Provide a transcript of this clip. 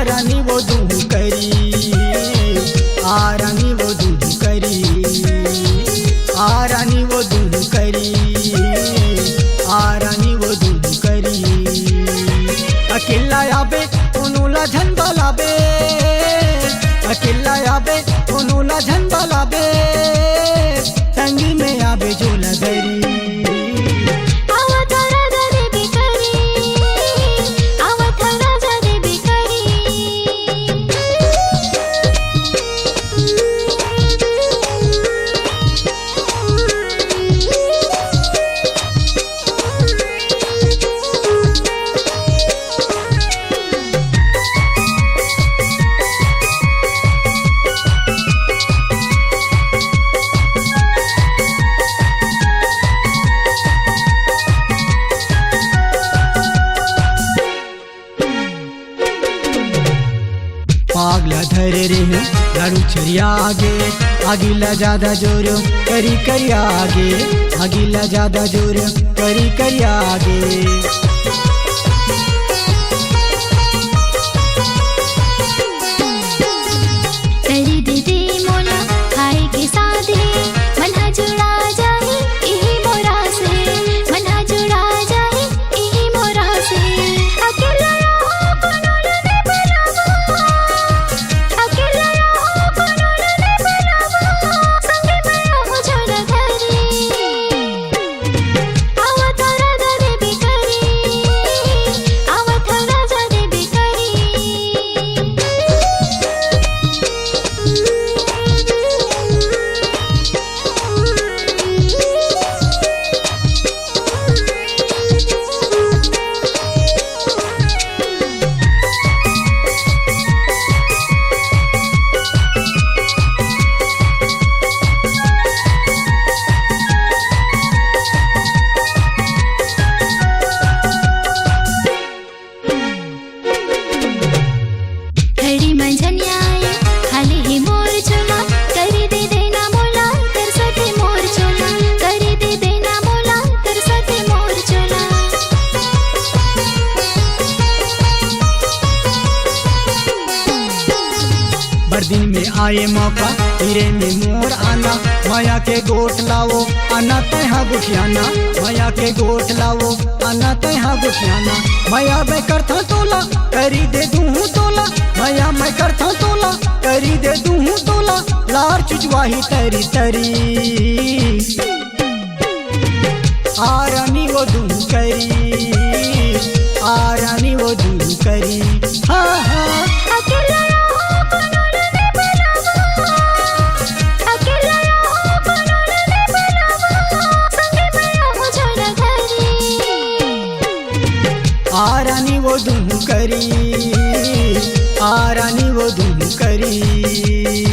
आरानी वो दूह करी, आरानी वो दूह करी, आरानी वो दूह करी, आरानी वो दूह करी। अकेला आबे ओनोला झंडा लाबे, अकेला आबे ओनोला झंडा लाबे, संगी में आबे झोला धरी। पागला धरे रे लाड़ू छरिया आगे, आगिला ज्यादा जोर करी करी आगे, आगिला ज्यादा जोर करी करी आगे। करी दे दे मोला खाए के साथे, मना जुड़ा जाए यही मोरा से, मना जुड़ा जाए यही मोरा से। अकेला बरदीन में आए मौका हीरे में मोर आना, माया के गोट लाओ आना तैहा गुठियाना, माया के गोट लाओ आना तैहा गुठियाना। माया मैं करता तोला करी दे दूँ तोला, माया मैं करता तोला करी दे दूँ तोला, लार चुचवाही तरी तरी। आरानी वो दूँ करी, आरानी वो दूँ करी। हाँ हाँ आरानी वो दूह करी, आरानी वो दूह करी।